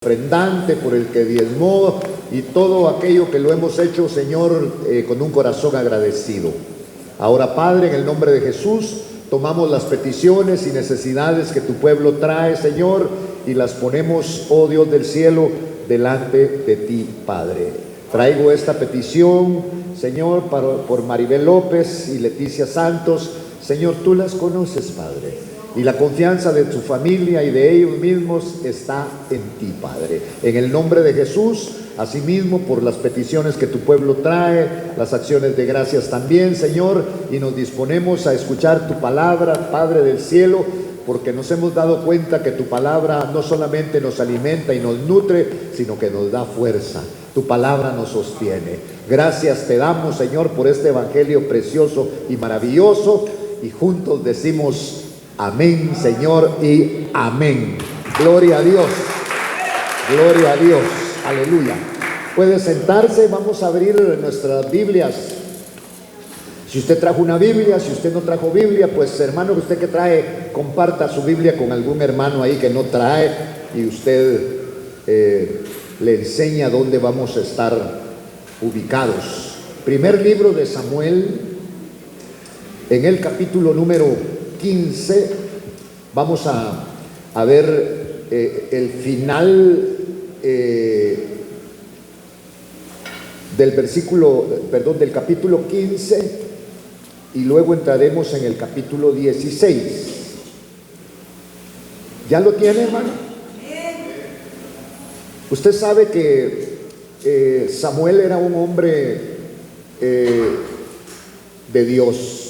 ofrendante, por el que diezmó y todo aquello que lo hemos hecho, Señor, con un corazón agradecido. Ahora, Padre, en el nombre de Jesús, tomamos las peticiones y necesidades que tu pueblo trae, Señor, y las ponemos, oh Dios del cielo, delante de ti, Padre. Traigo esta petición, Señor, por Maribel López y Leticia Santos. Señor, tú las conoces, Padre. Y la confianza de tu familia y de ellos mismos está en ti, Padre. En el nombre de Jesús, asimismo, por las peticiones que tu pueblo trae, las acciones de gracias también, Señor, y nos disponemos a escuchar tu palabra, Padre del cielo, porque nos hemos dado cuenta que tu palabra no solamente nos alimenta y nos nutre, sino que nos da fuerza. Tu palabra nos sostiene. Gracias te damos, Señor, por este evangelio precioso y maravilloso, y juntos decimos: amén, Señor, y amén. Gloria a Dios. Gloria a Dios. Aleluya. Puede sentarse. Vamos a abrir nuestras Biblias. Si usted trajo una Biblia, si usted no trajo Biblia, pues hermano, usted que trae, comparta su Biblia con algún hermano ahí que no trae, y usted le enseña dónde vamos a estar ubicados. Primer libro de Samuel, en el capítulo número 15, vamos a ver el final del capítulo 15, y luego entraremos en el capítulo 16. ¿Ya lo tiene, hermano? Usted sabe que Samuel era un hombre de Dios,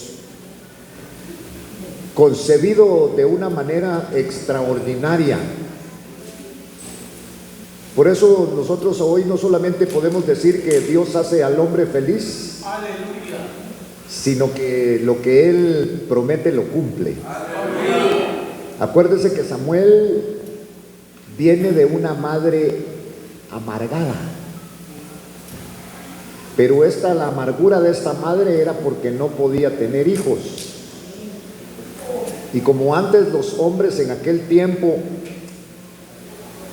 concebido de una manera extraordinaria. Por eso nosotros hoy no solamente podemos decir que Dios hace al hombre feliz, aleluya, sino que lo que Él promete lo cumple. Aleluya. Acuérdese que Samuel viene de una madre amargada, pero la amargura de esta madre era porque no podía tener hijos. Y como antes los hombres en aquel tiempo,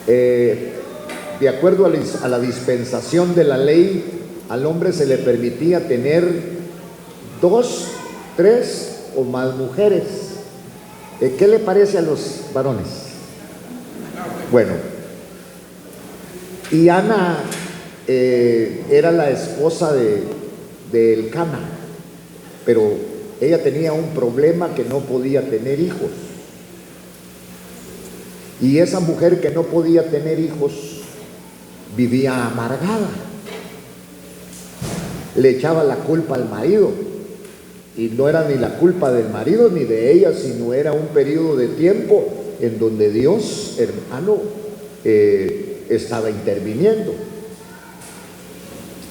de acuerdo a la dispensación de la ley, al hombre se le permitía tener 2, 3 o más mujeres. ¿Qué le parece a los varones? Bueno, y Ana era la esposa de Elcana, pero ella tenía un problema, que no podía tener hijos. Y esa mujer que no podía tener hijos vivía amargada. Le echaba la culpa al marido. Y no era ni la culpa del marido ni de ella, sino era un periodo de tiempo en donde Dios, hermano, estaba interviniendo.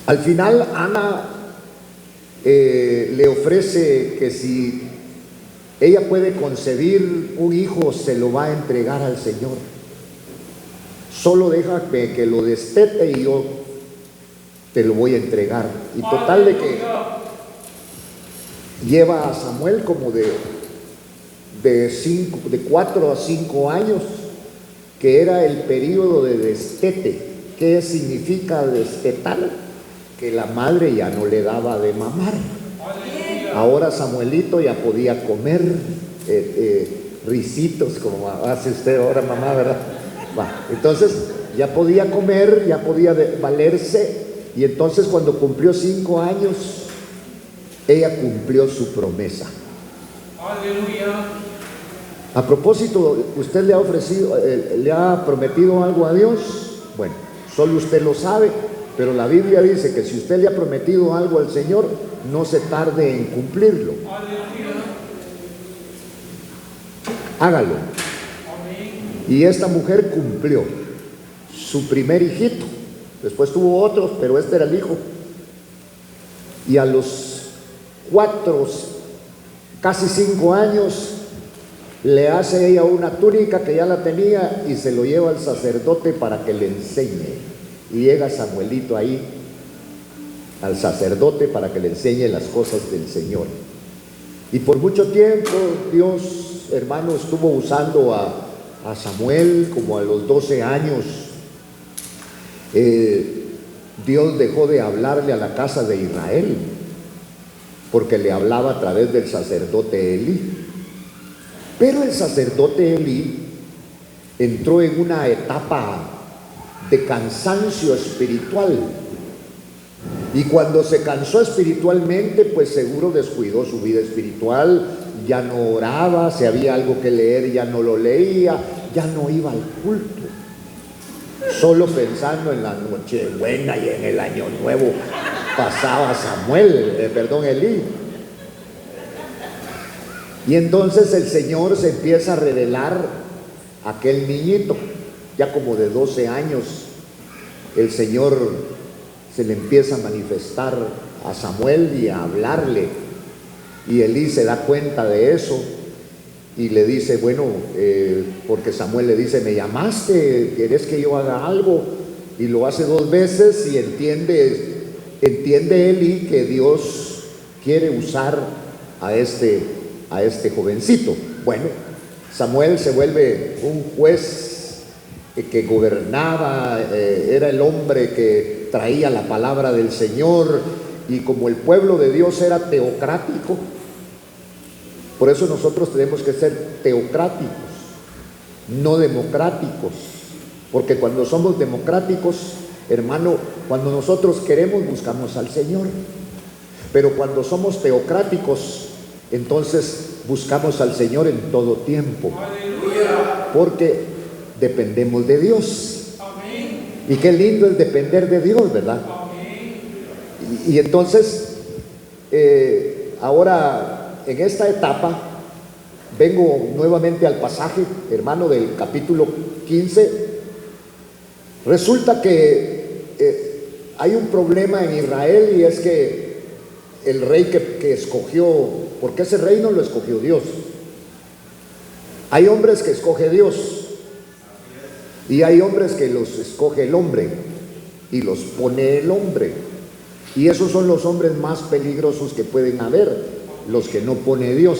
Al final, Ana le ofrece que si ella puede concebir un hijo, se lo va a entregar al Señor. Solo déjame que lo destete y yo te lo voy a entregar. Y total de que lleva a Samuel como de 4 a 5 años, que era el periodo de destete. ¿Qué significa destetar? Que la madre ya no le daba de mamar. Ahora Samuelito ya podía comer risitos, como hace usted ahora, mamá, ¿verdad? Entonces ya podía comer, ya podía valerse. Y entonces cuando cumplió 5 años, ella cumplió su promesa. Aleluya. A propósito, ¿usted le ha prometido algo a Dios? Bueno, solo usted lo sabe. Pero la Biblia dice que si usted le ha prometido algo al Señor, no se tarde en cumplirlo. Hágalo. Y esta mujer cumplió su primer hijito. Después tuvo otros, pero este era el hijo. Y a los 4, casi 5 años, le hace ella una túnica que ya la tenía y se lo lleva al sacerdote para que le enseñe. Y llega Samuelito ahí al sacerdote para que le enseñe las cosas del Señor. Y por mucho tiempo Dios, hermano, estuvo usando a Samuel. Como a los 12 años Dios dejó de hablarle a la casa de Israel, porque le hablaba a través del sacerdote Elí. Pero el sacerdote Elí entró en una etapa de cansancio espiritual, y cuando se cansó espiritualmente, pues seguro descuidó su vida espiritual, ya no oraba, si había algo que leer ya no lo leía, ya no iba al culto, solo pensando en la Nochebuena y en el Año Nuevo pasaba Elí. Y entonces el Señor se empieza a revelar a aquel niñito, ya como de 12 años, el Señor se le empieza a manifestar a Samuel y a hablarle, y Elí se da cuenta de eso y le dice, bueno, porque Samuel le dice, me llamaste, ¿quieres que yo haga algo? Y lo hace 2 veces, y entiende Elí que Dios quiere usar a este jovencito. Bueno, Samuel se vuelve un juez que gobernaba, era el hombre que traía la palabra del Señor, y como el pueblo de Dios era teocrático, por eso nosotros tenemos que ser teocráticos, no democráticos, porque cuando somos democráticos, hermano, cuando nosotros queremos buscamos al Señor, pero cuando somos teocráticos, entonces buscamos al Señor en todo tiempo, porque dependemos de Dios. Y qué lindo es depender de Dios, ¿verdad? Y entonces, ahora en esta etapa, vengo nuevamente al pasaje, hermano, del capítulo 15. Resulta que hay un problema en Israel, y es que el rey que escogió, porque ese reino lo escogió Dios. Hay hombres que escoge Dios, y hay hombres que los escoge el hombre y los pone el hombre, y esos son los hombres más peligrosos que pueden haber, los que no pone Dios,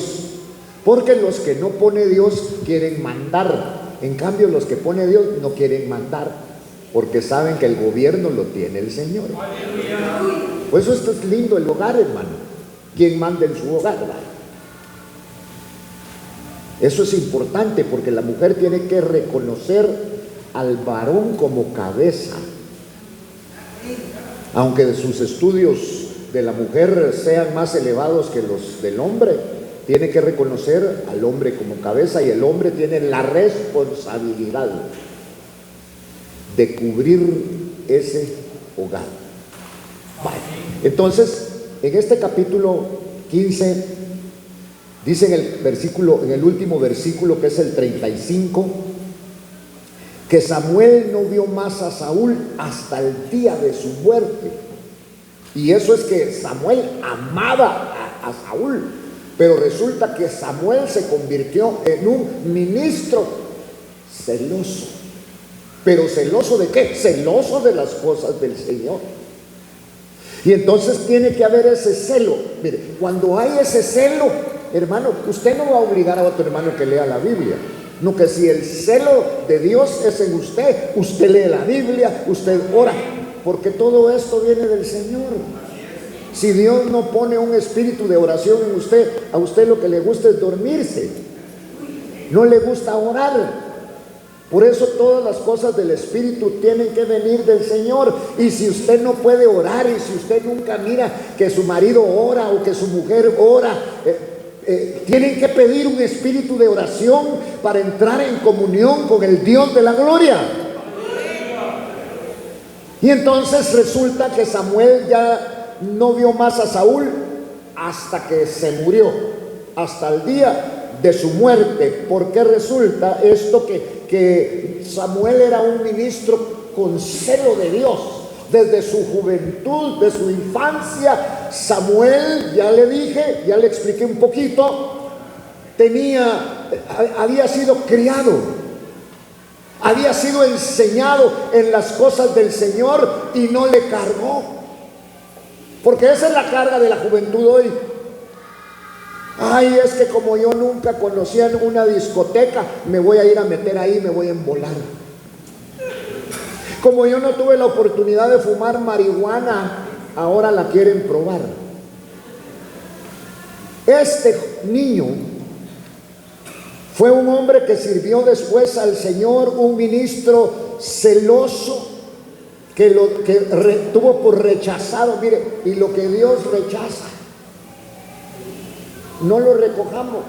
porque los que no pone Dios quieren mandar, en cambio los que pone Dios no quieren mandar, porque saben que el gobierno lo tiene el Señor. Por eso esto es lindo, el hogar, hermano. ¿Quién manda en su hogar? Eso es importante, porque la mujer tiene que reconocer al varón como cabeza. Aunque sus estudios de la mujer sean más elevados que los del hombre, tiene que reconocer al hombre como cabeza, y el hombre tiene la responsabilidad de cubrir ese hogar. Vale. Entonces, en este capítulo 15, dice en el último versículo, que es el 35, que Samuel no vio más a Saúl hasta el día de su muerte. Y eso es que Samuel amaba a Saúl, pero resulta que Samuel se convirtió en un ministro celoso. ¿Pero celoso de qué? Celoso de las cosas del Señor. Y entonces tiene que haber ese celo. Mire, cuando hay ese celo, hermano, usted no va a obligar a otro hermano que lea la Biblia. No, que si el celo de Dios es en usted, usted lee la Biblia, usted ora, porque todo esto viene del Señor. Si Dios no pone un espíritu de oración en usted, a usted lo que le gusta es dormirse, no le gusta orar. Por eso todas las cosas del espíritu tienen que venir del Señor. Y si usted no puede orar, y si usted nunca mira que su marido ora o que su mujer ora, tienen que pedir un espíritu de oración para entrar en comunión con el Dios de la gloria. Y entonces resulta que Samuel ya no vio más a Saúl hasta que se murió, hasta el día de su muerte. Porque resulta esto que Samuel era un ministro con celo de Dios. Desde su juventud, de su infancia, Samuel, ya le dije, ya le expliqué un poquito, había sido criado, había sido enseñado en las cosas del Señor, y no le cargó, porque esa es la carga de la juventud hoy. Ay, es que como yo nunca conocía una discoteca, me voy a ir a meter ahí, me voy a embolar. Como yo no tuve la oportunidad de fumar marihuana, ahora la quieren probar. Este niño fue un hombre que sirvió después al Señor, un ministro celoso que tuvo por rechazado. Mire, y lo que Dios rechaza, no lo recojamos.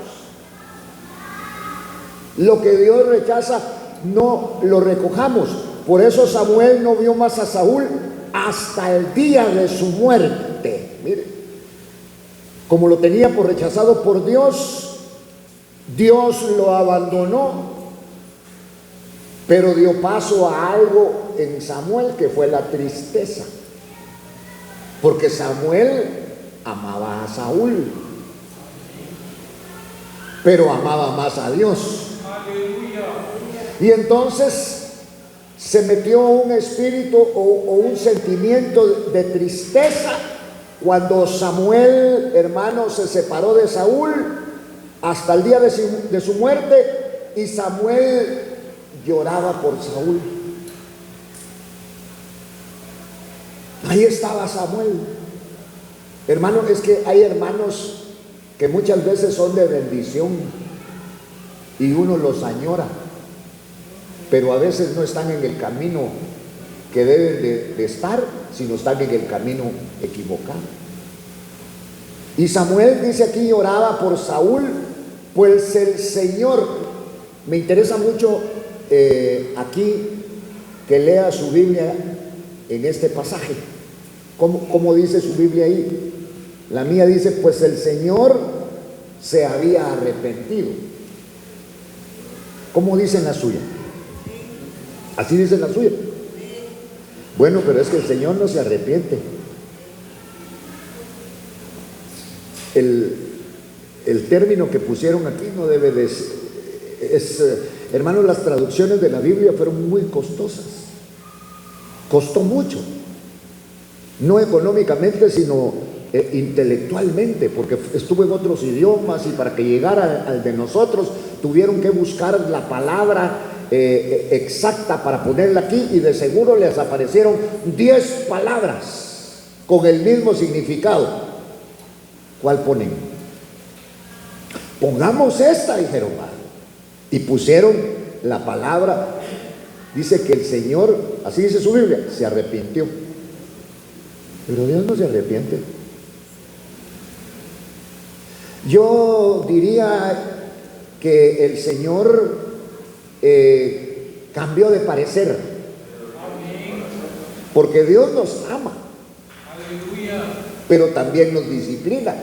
Lo que Dios rechaza, no lo recojamos. Por eso Samuel no vio más a Saúl hasta el día de su muerte. Mire, como lo tenía por rechazado por Dios, Dios lo abandonó, pero dio paso a algo en Samuel que fue la tristeza, porque Samuel amaba a Saúl, pero amaba más a Dios. Y entonces se metió un espíritu o un sentimiento de tristeza cuando Samuel, hermano, se separó de Saúl hasta el día de su muerte, y Samuel lloraba por Saúl. Ahí estaba Samuel. Hermano, es que hay hermanos que muchas veces son de bendición y uno los añora, pero a veces no están en el camino que deben de estar, sino están en el camino equivocado. Y Samuel dice aquí, lloraba por Saúl, pues el Señor, me interesa mucho aquí que lea su Biblia en este pasaje. ¿Cómo dice su Biblia ahí? La mía dice, pues el Señor se había arrepentido. ¿Cómo dice en la suya? Así dice en la suya. Bueno, pero es que el Señor no se arrepiente. El término que pusieron aquí no debe de hermanos, las traducciones de la Biblia fueron muy costosas. Costó mucho, no económicamente, sino intelectualmente, porque estuvo en otros idiomas, y para que llegara al de nosotros tuvieron que buscar la palabra exacta para ponerla aquí, y de seguro les aparecieron 10 palabras con el mismo significado. ¿Cuál ponen? Pongamos esta, dijeron, y pusieron la palabra. Dice que el Señor, así dice su Biblia, se arrepintió. Pero Dios no se arrepiente. Yo diría que el Señor cambió de parecer, porque Dios nos ama, pero también nos disciplina.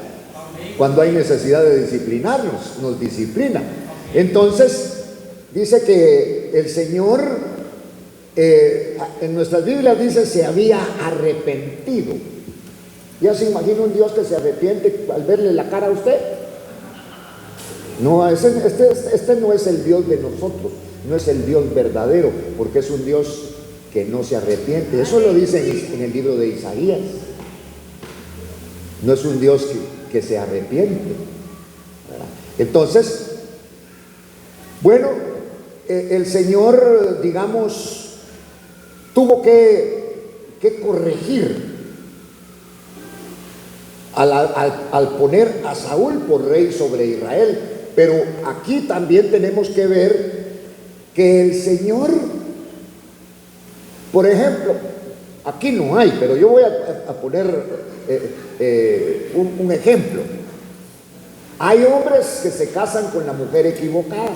Cuando hay necesidad de disciplinarnos, nos disciplina. Entonces dice que el Señor, en nuestras Biblias dice, se había arrepentido. ¿Ya se imagina un Dios que se arrepiente al verle la cara a usted? No, este no es el Dios de nosotros, no es el Dios verdadero, porque es un Dios que no se arrepiente. Eso lo dice en el libro de Isaías. No es un Dios que se arrepiente, ¿verdad? Entonces, bueno, el Señor, digamos, tuvo que corregir al poner a Saúl por rey sobre Israel. Pero aquí también tenemos que ver que el Señor, por ejemplo, aquí no hay, pero yo voy a poner un ejemplo. Hay hombres que se casan con la mujer equivocada,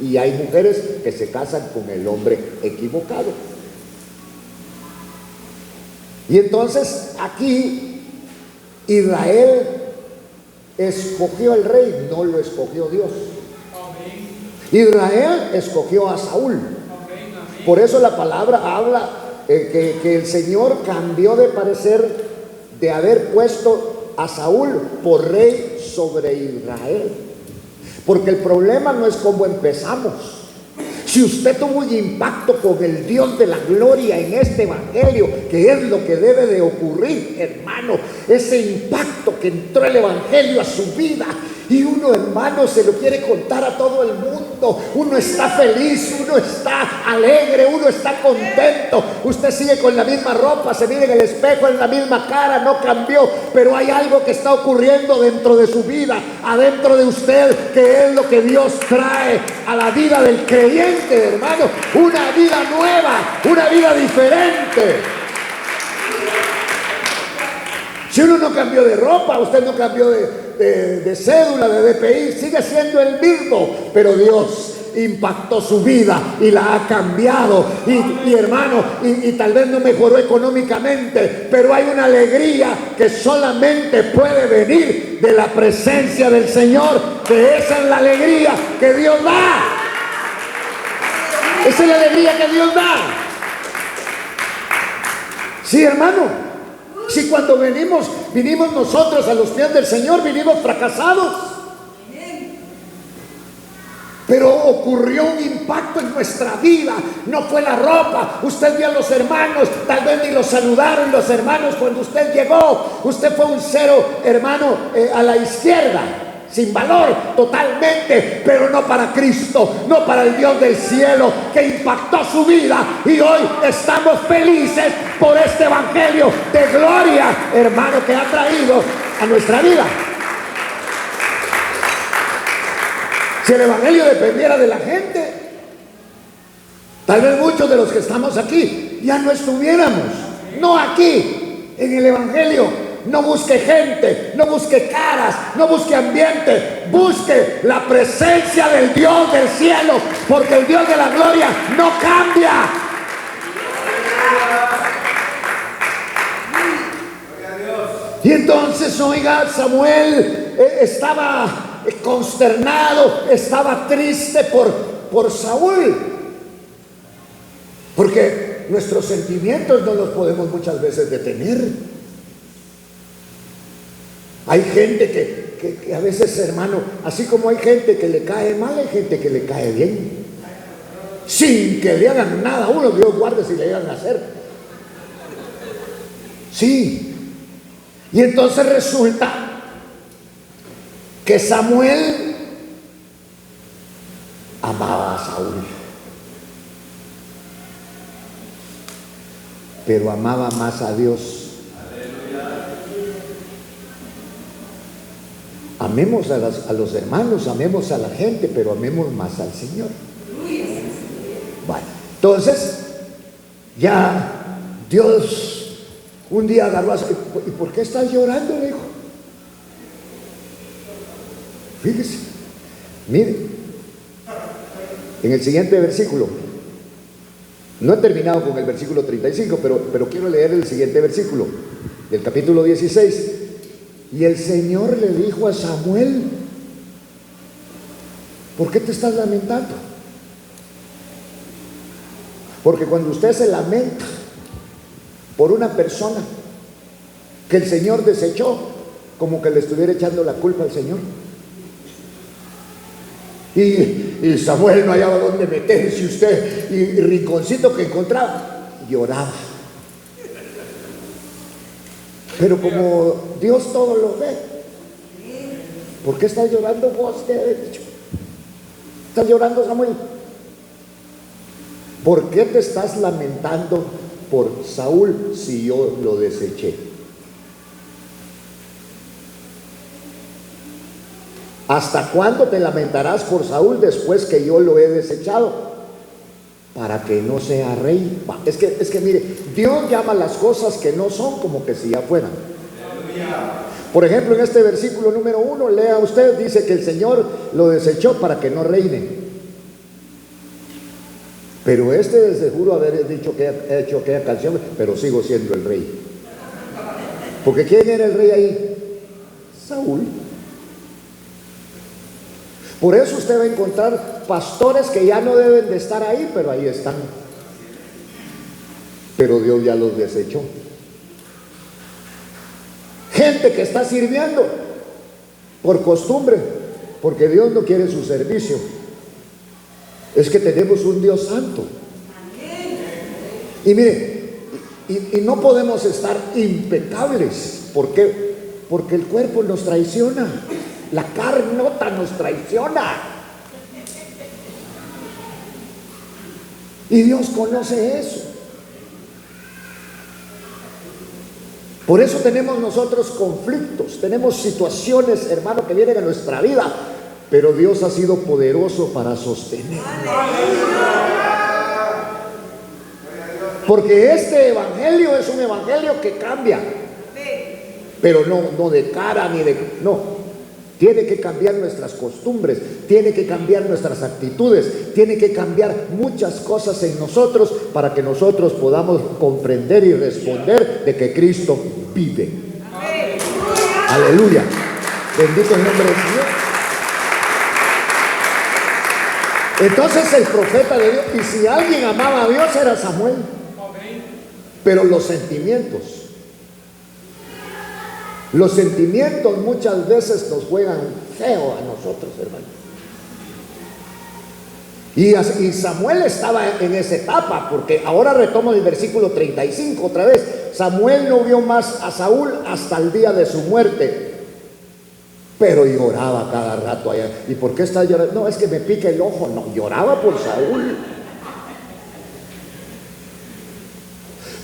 y hay mujeres que se casan con el hombre equivocado. Y entonces aquí Israel escogió al rey, no lo escogió Dios. Israel escogió a Saúl. Por eso la palabra habla que el Señor cambió de parecer, de haber puesto a Saúl por rey sobre Israel. Porque el problema no es cómo empezamos. Si usted tuvo un impacto con el Dios de la gloria en este evangelio, que es lo que debe de ocurrir, hermano, ese impacto que entró el evangelio a su vida, Y uno, hermano, se lo quiere contar a todo el mundo. Uno está feliz, uno está alegre, uno está contento. Usted sigue con la misma ropa, se mira en el espejo, en la misma cara, no cambió. Pero hay algo que está ocurriendo dentro de su vida, adentro de usted, que es lo que Dios trae a la vida del creyente, hermano. Una vida nueva, una vida diferente. Si uno no cambió de ropa, usted no cambió de cédula, de DPI, sigue siendo el mismo, pero Dios impactó su vida y la ha cambiado. Y hermano, y tal vez no mejoró económicamente, pero hay una alegría que solamente puede venir de la presencia del Señor, que esa es la alegría que Dios da. Esa es la alegría que Dios da. Sí, hermano. Si cuando vinimos nosotros a los pies del Señor, vinimos fracasados. Pero ocurrió un impacto en nuestra vida. No fue la ropa. Usted vio a los hermanos, tal vez ni los saludaron los hermanos cuando usted llegó. Usted fue un cero, hermano, a la izquierda, sin valor totalmente, pero no para Cristo, no para el Dios del cielo que impactó su vida. Y hoy estamos felices por este evangelio de gloria, hermano, que ha traído a nuestra vida. Si el evangelio dependiera de la gente, tal vez muchos de los que estamos aquí ya no estuviéramos. No aquí, en el evangelio. No busque gente, no busque caras, no busque ambiente, busque la presencia del Dios del cielo, porque el Dios de la gloria no cambia. Y entonces, oiga, Samuel estaba consternado, estaba triste por Saúl, porque nuestros sentimientos no los podemos muchas veces detener. Hay gente que a veces, hermano, así como hay gente que le cae mal, hay gente que le cae bien, sin que le hagan nada a uno. Dios guarde si le hagan hacer. Sí. Y entonces resulta que Samuel amaba a Saúl, pero amaba más a Dios. Amemos a los hermanos, amemos a la gente, pero amemos más al Señor. Bueno, entonces ya Dios un día agarró a Saúl. ¿Y por qué estás llorando? Le dijo. Fíjese, mire, en el siguiente versículo, no he terminado con el versículo 35, pero quiero leer el siguiente versículo del capítulo 16. Y el Señor le dijo a Samuel: ¿por qué te estás lamentando? Porque cuando usted se lamenta por una persona que el Señor desechó, como que le estuviera echando la culpa al Señor. Y Samuel no hallaba dónde meterse usted, y rinconcito que encontraba, lloraba. Pero como Dios todo lo ve, ¿por qué estás llorando vos? ¿Qué he dicho? ¿Estás llorando, Samuel? ¿Por qué te estás lamentando por Saúl si yo lo deseché? ¿Hasta cuándo te lamentarás por Saúl después que yo lo he desechado? Para que no sea rey. Es que mire, Dios llama las cosas que no son como que si ya fueran. Por ejemplo, en este versículo número 1, lea usted, dice que el Señor lo desechó para que no reine. Pero de seguro haber dicho que ha hecho aquella canción, pero sigo siendo el rey. Porque ¿quién era el rey ahí? Saúl. Por eso usted va a encontrar pastores que ya no deben de estar ahí, pero ahí están. Pero Dios ya los desechó. Gente que está sirviendo por costumbre, porque Dios no quiere su servicio. Es que tenemos un Dios santo. Y mire, y no podemos estar impecables. ¿Por qué? Porque el cuerpo nos traiciona. La carnota nos traiciona. Y Dios conoce eso. Por eso tenemos nosotros conflictos, tenemos situaciones, hermano, que vienen a nuestra vida, pero Dios ha sido poderoso para sostener. Porque este evangelio es un evangelio que cambia, pero no de cara ni de... No, tiene que cambiar nuestras costumbres, tiene que cambiar nuestras actitudes, tiene que cambiar muchas cosas en nosotros para que nosotros podamos comprender y responder de que Cristo vive. Aleluya. Bendito el nombre del Señor. Entonces el profeta de Dios, y si alguien amaba a Dios era Samuel. Pero los sentimientos muchas veces nos juegan feo a nosotros, hermano. Y Samuel estaba en esa etapa, porque ahora retomo el versículo 35 otra vez. Samuel no vio más a Saúl hasta el día de su muerte, pero lloraba cada rato allá. ¿Y por qué está llorando? No, es que me pica el ojo. No, lloraba por Saúl.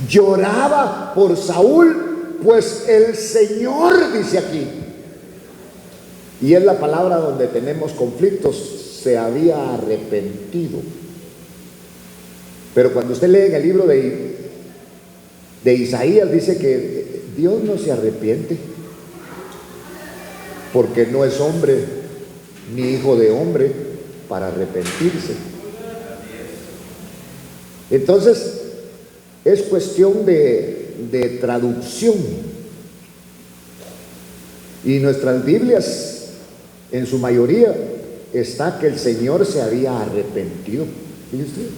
Lloraba por Saúl, pues el Señor, dice aquí, y es la palabra donde tenemos conflictos, se había arrepentido. Pero cuando usted lee en el libro de Isaías, dice que Dios no se arrepiente, porque no es hombre ni hijo de hombre para arrepentirse. Entonces es cuestión de traducción, y nuestras Biblias en su mayoría está que el Señor se había arrepentido. ¿Y usted?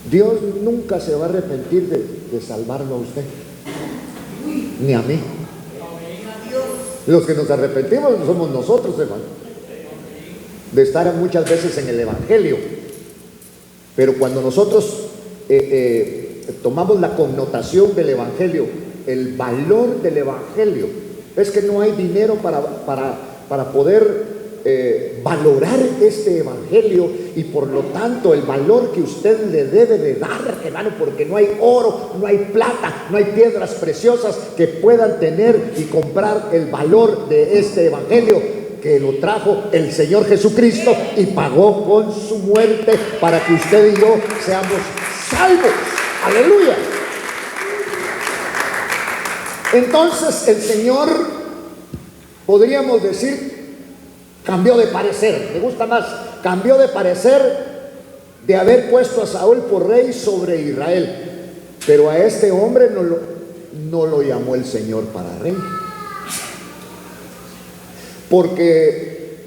Dios nunca se va a arrepentir de salvarlo a usted ni a mí. Los que nos arrepentimos somos nosotros, hermano, de estar muchas veces en el evangelio. Pero cuando nosotros tomamos la connotación del evangelio, el valor del evangelio, es que no hay dinero para poder valorar este evangelio, y por lo tanto el valor que usted le debe de dar, hermano, porque no hay oro, no hay plata, no hay piedras preciosas que puedan tener y comprar el valor de este evangelio, que lo trajo el Señor Jesucristo y pagó con su muerte para que usted y yo seamos salvos. Aleluya. Entonces el Señor, podríamos decir, cambió de parecer. Me gusta más, cambió de parecer de haber puesto a Saúl por rey sobre Israel, pero a este hombre no lo llamó el Señor para rey, porque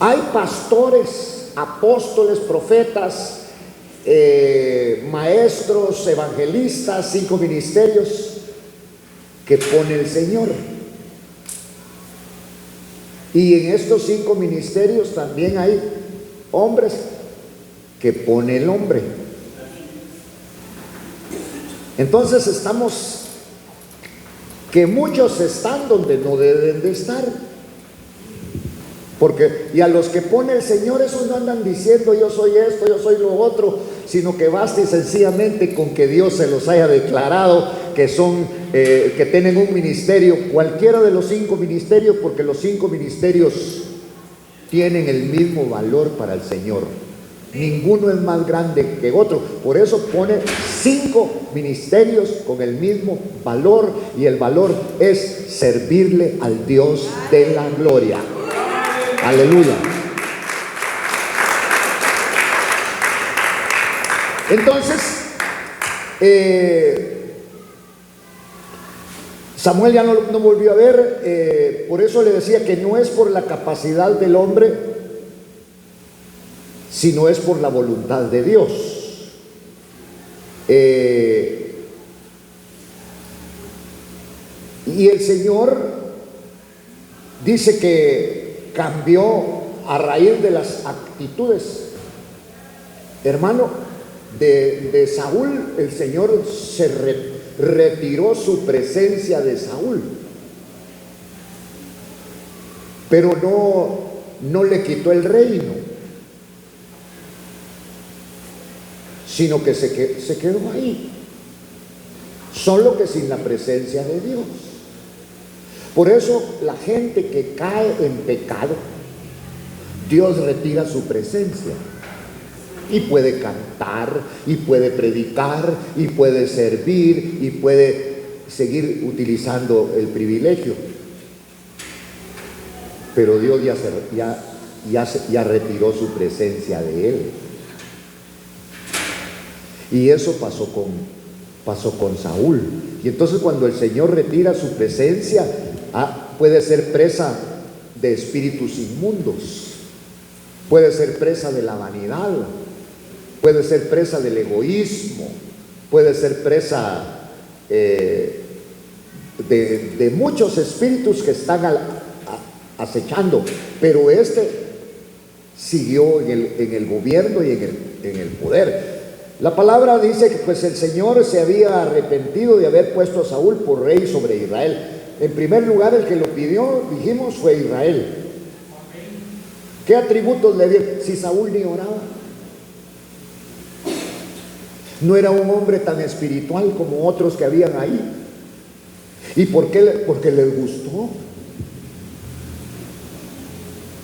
hay pastores, apóstoles, profetas, maestros, evangelistas, 5 ministerios que pone el Señor. Y en estos 5 ministerios también hay hombres que pone el hombre. Entonces estamos, que muchos están donde no deben de estar. Porque, y a los que pone el Señor, esos no andan diciendo yo soy esto, yo soy lo otro, sino que basta y sencillamente con que Dios se los haya declarado que son, que tienen un ministerio, cualquiera de los 5 ministerios, porque los 5 ministerios tienen el mismo valor para el Señor. Ninguno es más grande que otro. Por eso pone 5 ministerios con el mismo valor, y el valor es servirle al Dios de la gloria. Aleluya. Entonces, Samuel ya no volvió a ver, por eso le decía que no es por la capacidad del hombre, sino es por la voluntad de Dios. Y el Señor dice que cambió a raíz de las actitudes, hermano, de Saúl. El Señor se retiró su presencia de Saúl. pero no le quitó el reino, sino que se quedó ahí, solo que sin la presencia de Dios. Por eso la gente que cae en pecado, Dios retira su presencia, y puede cantar, y puede predicar, y puede servir, y puede seguir utilizando el privilegio, pero Dios ya retiró su presencia de él. Y eso pasó con Saúl. Y entonces cuando el Señor retira su presencia, puede ser presa de espíritus inmundos, puede ser presa de la vanidad, puede ser presa del egoísmo, puede ser presa de muchos espíritus que están acechando, pero siguió en el gobierno y en el poder. La palabra dice que pues el Señor se había arrepentido de haber puesto a Saúl por rey sobre Israel. En primer lugar, el que lo pidió, dijimos, fue Israel. ¿Qué atributos le dio? Si Saúl ni oraba, no era un hombre tan espiritual como otros que habían ahí. ¿Y por qué? Porque les gustó.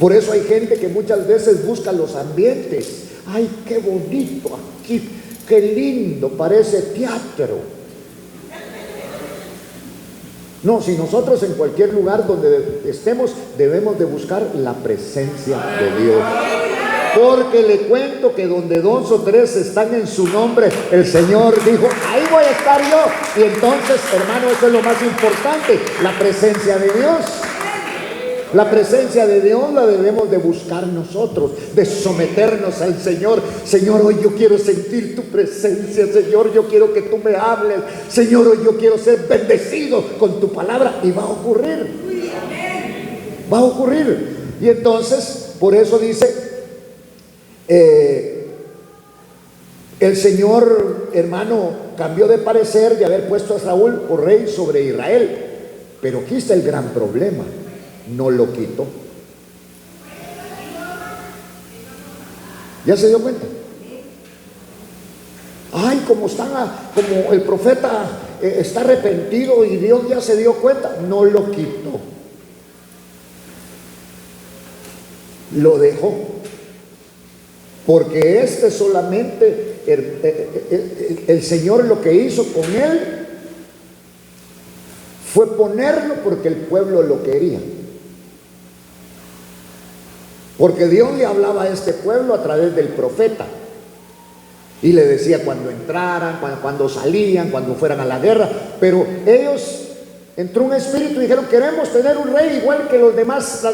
Por eso hay gente que muchas veces busca los ambientes. ¡Ay, qué bonito aquí! ¡Qué lindo! Parece teatro. No, si nosotros en cualquier lugar donde estemos debemos de buscar la presencia de Dios. Porque le cuento que donde dos o tres están en su nombre, el Señor dijo, ahí voy a estar yo. Y entonces, hermano, eso es lo más importante, la presencia de Dios. La presencia de Dios la debemos de buscar nosotros, de someternos al Señor. Señor, hoy yo quiero sentir tu presencia. Señor, yo quiero que tú me hables. Señor, hoy yo quiero ser bendecido con tu palabra. Y va a ocurrir. Va a ocurrir. Y entonces, por eso dice, el Señor, hermano, cambió de parecer de haber puesto a Saúl por rey sobre Israel. Pero aquí está el gran problema. No lo quitó. ¿Ya se dio cuenta? Ay, como el profeta está arrepentido y Dios ya se dio cuenta. No lo quitó. Lo dejó. Porque solamente el Señor lo que hizo con él fue ponerlo porque el pueblo lo quería. Porque Dios le hablaba a este pueblo a través del profeta y le decía cuando entraran, cuando salían, cuando fueran a la guerra. Pero ellos, entró un espíritu y dijeron, queremos tener un rey igual que las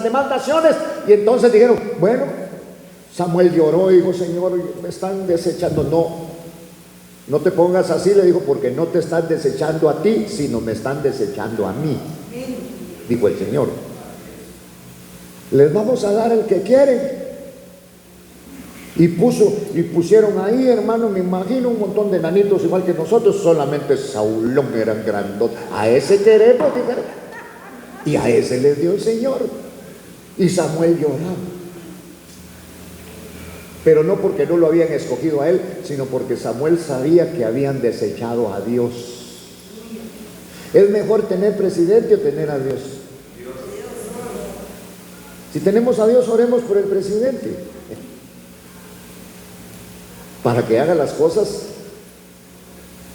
demás naciones. Y entonces dijeron, bueno, Samuel lloró y dijo, Señor, me están desechando. No te pongas así, le dijo, porque no te están desechando a ti, sino me están desechando a mí, dijo el Señor. Les vamos a dar el que quieren. Y pusieron ahí, hermano, me imagino un montón de nanitos igual que nosotros, solamente Saulón eran grandotes. A ese queremos, dijeron. Y a ese les dio el Señor. Y Samuel lloraba. Pero no porque no lo habían escogido a él, sino porque Samuel sabía que habían desechado a Dios. ¿Es mejor tener presidente o tener a Dios? Si tenemos a Dios, oremos por el presidente, para que haga las cosas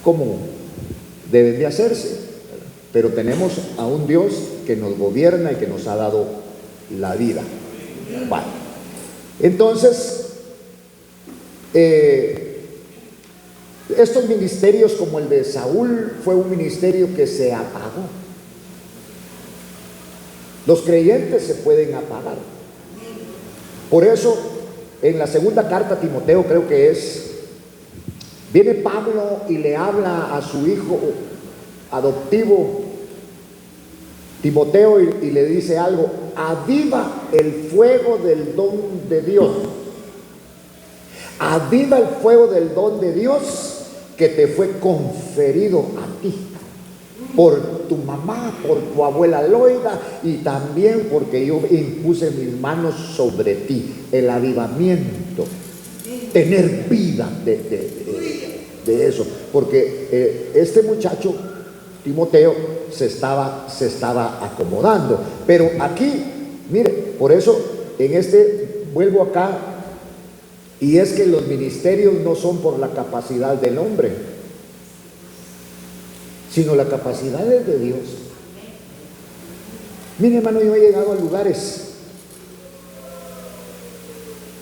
como deben de hacerse. Pero tenemos a un Dios que nos gobierna y que nos ha dado la vida. Bueno, entonces, estos ministerios como el de Saúl fue un ministerio que se apagó. Los creyentes se pueden apagar. Por eso, en la segunda carta a Timoteo, creo que viene Pablo y le habla a su hijo adoptivo Timoteo y le dice algo: aviva el fuego del don de Dios. Aviva el fuego del don de Dios que te fue conferido a ti por tu mamá, por tu abuela Loida, y también porque yo impuse mis manos sobre ti. El avivamiento, tener vida de eso, porque este muchacho Timoteo se estaba acomodando. Pero aquí, mire, por eso vuelvo acá, y es que los ministerios no son por la capacidad del hombre, sino la capacidad es de Dios. Mire, hermano, yo he llegado a lugares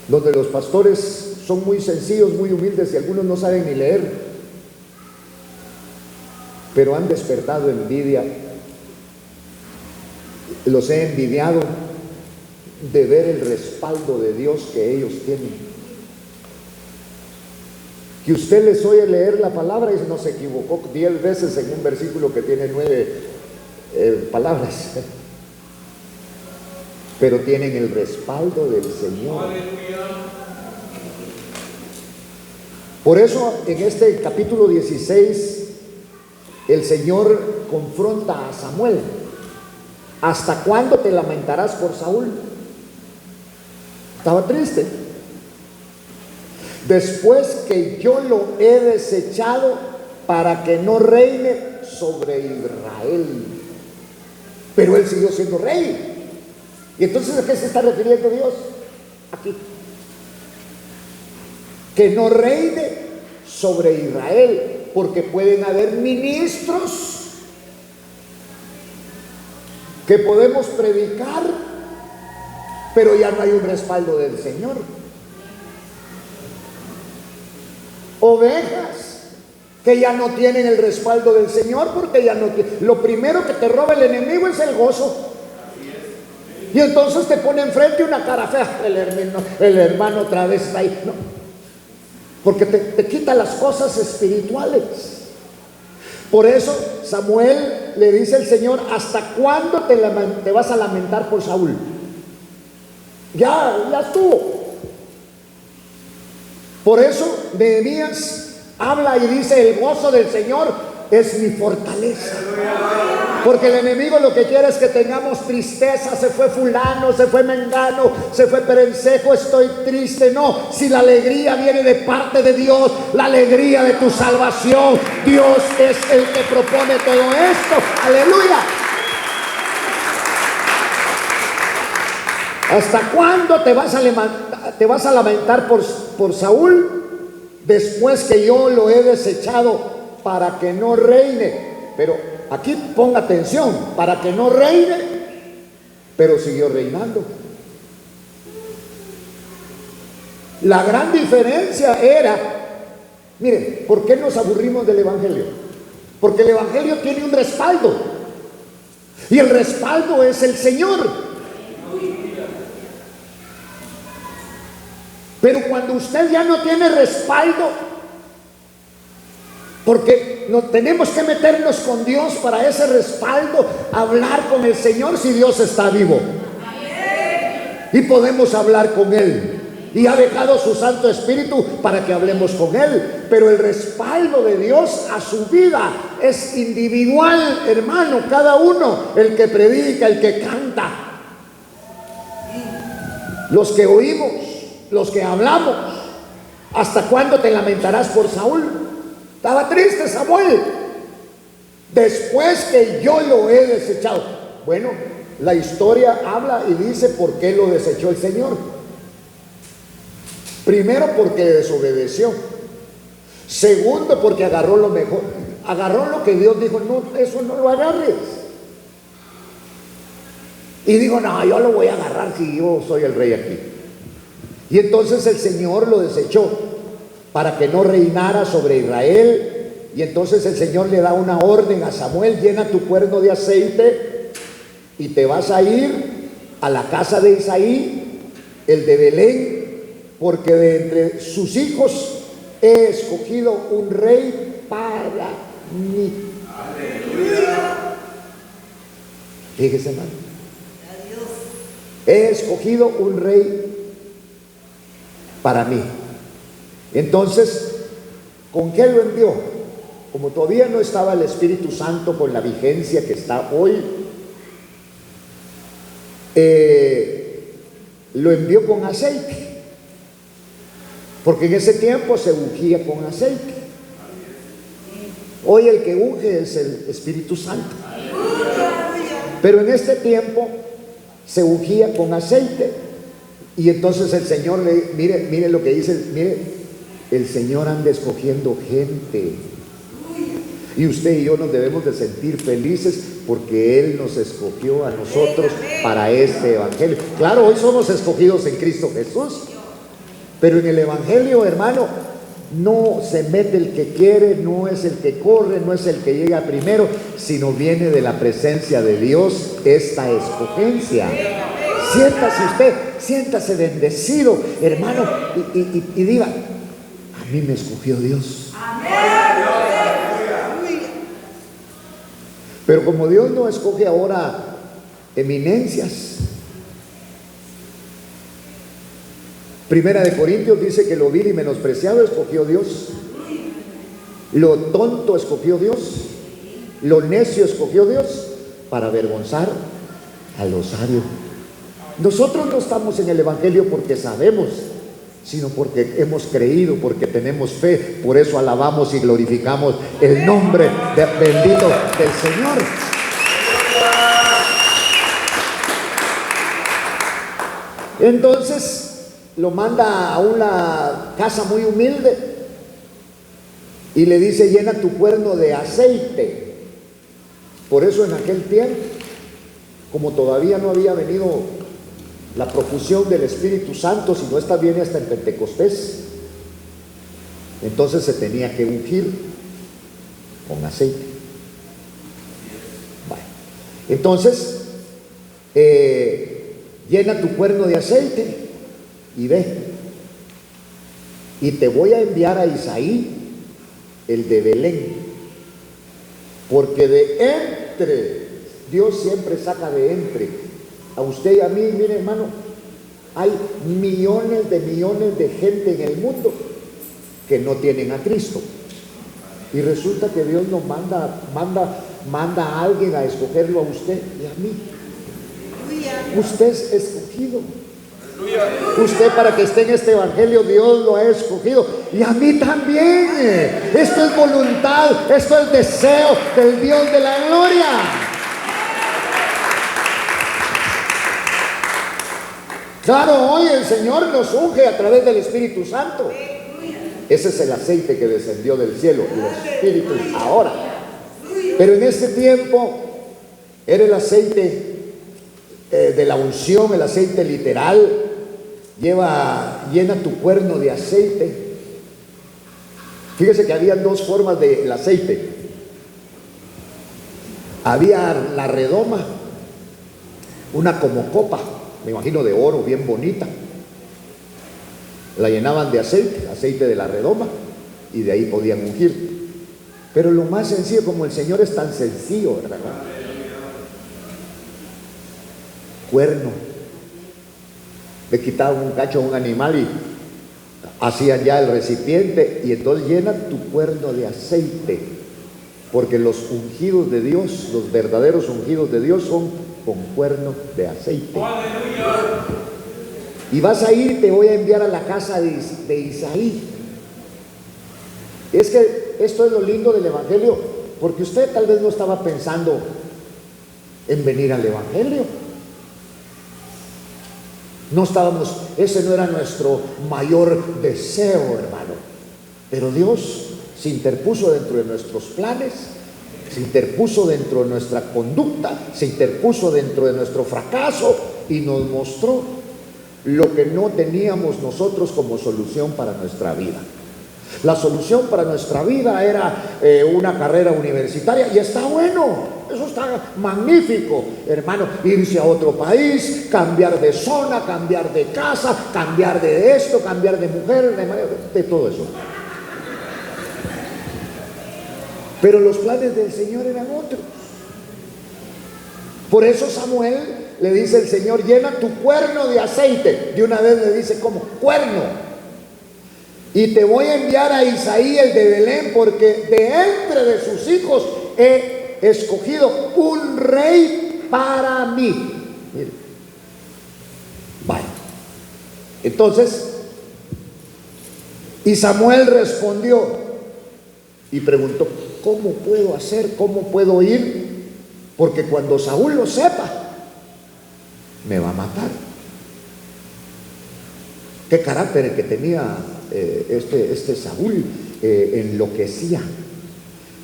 donde los pastores son muy sencillos, muy humildes, y algunos no saben ni leer, pero han despertado envidia. Los he envidiado de ver el respaldo de Dios que ellos tienen. Que usted les oye leer la palabra y no se equivocó 10 veces en un versículo que tiene 9 palabras, pero tienen el respaldo del Señor. Por eso en este capítulo 16 el Señor confronta a Samuel. ¿Hasta cuándo te lamentarás por Saúl? Estaba triste. Después que yo lo he desechado para que no reine sobre Israel. Pero él siguió siendo rey. ¿Y entonces a qué se está refiriendo Dios? Aquí. Que no reine sobre Israel, porque pueden haber ministros que podemos predicar, pero ya no hay un respaldo del Señor. Ovejas que ya no tienen el respaldo del Señor, porque ya no tienen. Lo primero que te roba el enemigo es el gozo. Y entonces te pone enfrente una cara fea. El hermano otra vez está ahí. No, porque te quita las cosas espirituales. Por eso Samuel le dice al Señor: ¿hasta cuándo te vas a lamentar por Saúl? Ya estuvo. Por eso Nehemías habla y dice: el gozo del Señor es mi fortaleza. Porque el enemigo lo que quiere es que tengamos tristeza. Se fue fulano, se fue mengano, se fue perencejo, estoy triste. No, si la alegría viene de parte de Dios, la alegría de tu salvación, Dios es el que propone todo esto. Aleluya. ¿Hasta cuándo te vas a lamentar por Saúl? Después que yo lo he desechado para que no reine. Pero aquí ponga atención: para que no reine, pero siguió reinando. La gran diferencia era, mire, ¿por qué nos aburrimos del Evangelio? Porque el Evangelio tiene un respaldo, y el respaldo es el Señor. Pero cuando usted ya no tiene respaldo, porque tenemos que meternos con Dios para ese respaldo, hablar con el Señor si Dios está vivo. Y podemos hablar con Él. Y ha dejado su Santo Espíritu para que hablemos con Él. Pero el respaldo de Dios a su vida es individual, hermano, cada uno. El que predica, el que canta, los que oímos, los que hablamos. ¿Hasta cuándo te lamentarás por Saúl? Estaba triste Samuel. Después que yo lo he desechado. Bueno, la historia habla y dice por qué lo desechó el Señor. Primero, porque desobedeció. Segundo, porque agarró lo mejor. Agarró lo que Dios dijo: no, eso no lo agarres. Y dijo: no, yo lo voy a agarrar si yo soy el rey aquí. Y entonces el Señor lo desechó para que no reinara sobre Israel. Y entonces el Señor le da una orden a Samuel: llena tu cuerno de aceite y te vas a ir a la casa de Isaí, el de Belén, porque de entre sus hijos he escogido un rey para mí. Aleluya. Fíjese, hermano, he escogido un rey para mí. Entonces, ¿con qué lo envió? como todavía no estaba el Espíritu Santo con la vigencia que está hoy, lo envió con aceite, porque en ese tiempo se ungía con aceite. Hoy el que unge es el Espíritu Santo, pero en este tiempo se ungía con aceite. Y entonces el Señor mire lo que dice, mire, el Señor anda escogiendo gente, y usted y yo nos debemos de sentir felices porque Él nos escogió a nosotros para este evangelio. Claro, hoy somos escogidos en Cristo Jesús, pero en el evangelio, hermano, no se mete el que quiere, no es el que corre, no es el que llega primero, sino viene de la presencia de Dios esta escogencia. Siéntase usted, siéntase bendecido, hermano, y diga: a mí me escogió Dios. Pero como Dios no escoge ahora eminencias, Primera de Corintios dice que lo vil y menospreciado escogió Dios, lo tonto escogió Dios, lo necio escogió Dios para avergonzar a lo sabio. Nosotros no estamos en el evangelio porque sabemos, sino porque hemos creído, porque tenemos fe. Por eso alabamos y glorificamos el nombre bendito del Señor. Entonces lo manda a una casa muy humilde y le dice: llena tu cuerno de aceite. Por eso en aquel tiempo, como todavía no había venido la profusión del Espíritu Santo, sino esta viene hasta en Pentecostés, entonces se tenía que ungir con aceite. Bueno, entonces llena tu cuerno de aceite y ve, y te voy a enviar a Isaí, el de Belén, porque de entre, Dios siempre saca de entre. A usted y a mí, mire hermano, hay millones de gente en el mundo que no tienen a Cristo, y resulta que Dios nos manda a alguien a escogerlo a usted y a mí. Usted es escogido. Usted, para que esté en este evangelio, Dios lo ha escogido, y a mí también. Esto es voluntad, esto es deseo del Dios de la gloria. Claro, hoy el Señor nos unge a través del Espíritu Santo. Ese es el aceite que descendió del cielo, el Espíritu ahora. Pero en este tiempo era el aceite de la unción, el aceite literal. Llena tu cuerno de aceite. Fíjese que había dos formas del aceite. Había la redoma, una como copa, me imagino de oro, bien bonita. La llenaban de aceite de la redoma, y de ahí podían ungir. Pero lo más sencillo, como el Señor es tan sencillo, ¿verdad? Cuerno. Le quitaban un cacho a un animal y hacían ya el recipiente, y entonces llena tu cuerno de aceite, porque los ungidos de Dios, los verdaderos ungidos de Dios, son con cuerno de aceite. Y vas a ir, te voy a enviar a la casa de Isaí. Es que esto es lo lindo del evangelio, porque usted tal vez no estaba pensando en venir al evangelio. No estábamos, ese no era nuestro mayor deseo, hermano. Pero Dios se interpuso dentro de nuestros planes, se interpuso dentro de nuestra conducta, se interpuso dentro de nuestro fracaso, y nos mostró lo que no teníamos nosotros como solución para nuestra vida. La solución para nuestra vida era una carrera universitaria, y está bueno, eso está magnífico, hermano. Irse a otro país, cambiar de zona, cambiar de casa, cambiar de esto, cambiar de mujer, de todo eso. Pero los planes del Señor eran otros. Por eso Samuel le dice el Señor: llena tu cuerno de aceite. De una vez le dice, ¿cómo? Cuerno. Y te voy a enviar a Isaí el de Belén, porque de entre de sus hijos he escogido un rey para mí. Mire. Vale. Entonces, y Samuel respondió y preguntó: ¿cómo puedo hacer? ¿Cómo puedo ir? Porque cuando Saúl lo sepa, me va a matar. Qué carácter el que tenía este Saúl. Enloquecía,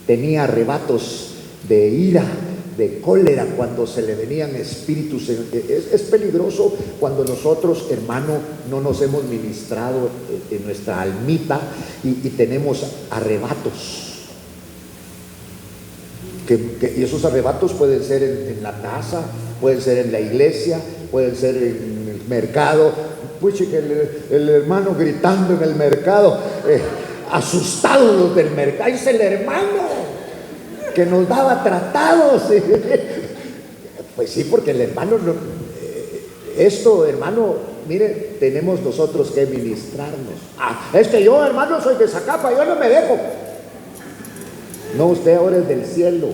tenía arrebatos de ira, de cólera cuando se le venían espíritus. Es peligroso cuando nosotros, hermano, no nos hemos ministrado en nuestra almita y tenemos arrebatos. Y esos arrebatos pueden ser en la casa, pueden ser en la iglesia, pueden ser en el mercado. Pues el hermano gritando en el mercado, asustados los del mercado. Es el hermano que nos daba tratados. Pues sí, porque el hermano esto, hermano, mire, tenemos nosotros que ministrarnos. Es que yo, hermano, soy de Zacapa, yo no me dejo. No, usted ahora es del cielo.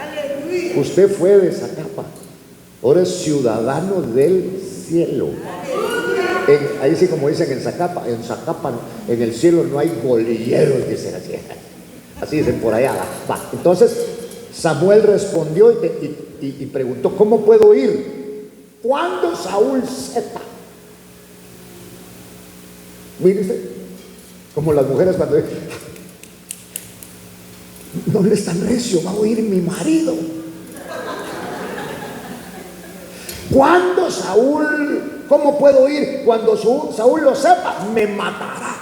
¡Aleluya! Usted fue de Zacapa, ahora es ciudadano del cielo. Ahí sí, como dicen en Zacapa, en el cielo no hay bolilleros, dicen así. Así dicen por allá. Va. Entonces Samuel respondió y preguntó: ¿cómo puedo ir? Cuando Saúl sepa. Mírese, como las mujeres cuando no le es tan recio, va a oír mi marido. Cuando Saúl, ¿cómo puedo ir? Cuando Saúl lo sepa, me matará.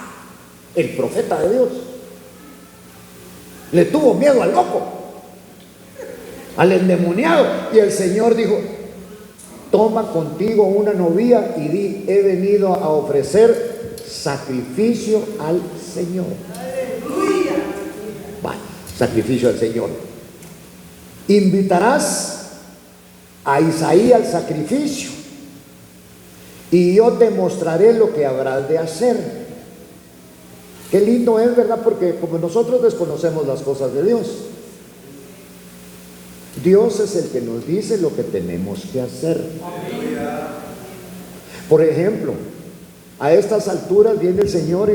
El profeta de Dios le tuvo miedo al loco, al endemoniado. Y el Señor dijo: toma contigo una novía y di: he venido a ofrecer sacrificio al Señor. ¡Aleluya! Vale, sacrificio al Señor. Invitarás a Isaí al sacrificio y yo te mostraré lo que habrás de hacer. Qué lindo es, ¿verdad? Porque como nosotros desconocemos las cosas de Dios, Dios es el que nos dice lo que tenemos que hacer. Por ejemplo, a estas alturas viene el Señor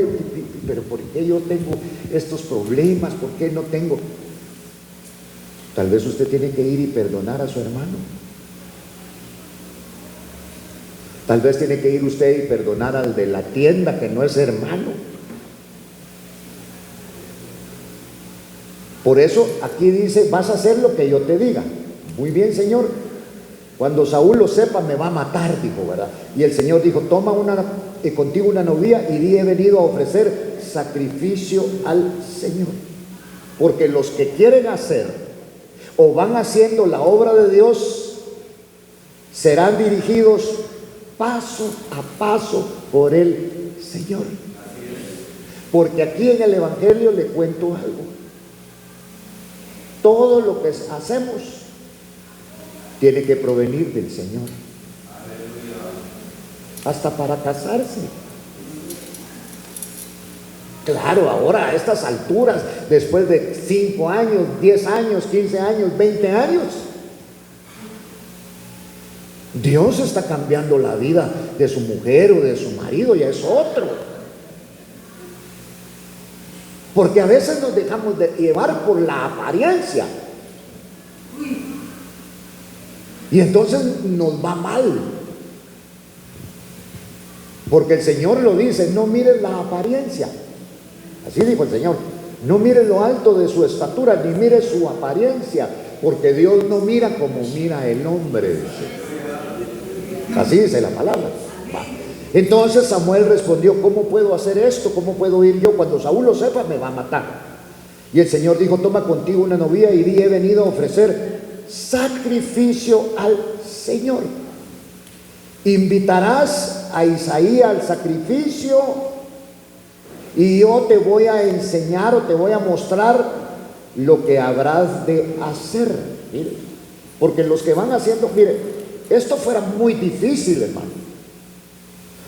pero ¿por qué yo tengo estos problemas? ¿Por qué no tengo? Tal vez usted tiene que ir y perdonar a su hermano. Tal vez tiene que ir usted y perdonar al de la tienda que no es hermano. Por eso aquí dice: vas a hacer lo que yo te diga. Muy bien, Señor. Cuando Saúl lo sepa, me va a matar, dijo, ¿verdad? Y el Señor dijo: toma contigo una novia y di: he venido a ofrecer sacrificio al Señor. Porque los que quieren hacer o van haciendo la obra de Dios serán dirigidos paso a paso por el Señor. Porque aquí en el Evangelio le cuento algo: todo lo que hacemos tiene que provenir del Señor. Hasta para casarse. Claro, ahora a estas alturas, después de 5 años, 10 años, 15 años, 20 años, Dios está cambiando la vida de su mujer o de su marido, ya es otro. Porque a veces nos dejamos de llevar por la apariencia y entonces nos va mal. Porque el Señor lo dice: no mires la apariencia. Así dijo el Señor: no mires lo alto de su estatura, ni mires su apariencia, porque Dios no mira como mira el hombre. Así dice la palabra. Entonces Samuel respondió: ¿cómo puedo hacer esto? ¿Cómo puedo ir yo? Cuando Saúl lo sepa, me va a matar. Y el Señor dijo: toma contigo una novia y di: he venido a ofrecer sacrificio al Señor. Invitarás a Isaí al sacrificio y yo te voy a enseñar o te voy a mostrar lo que habrás de hacer. Mire, porque los que van haciendo, mire, esto fuera muy difícil, hermano.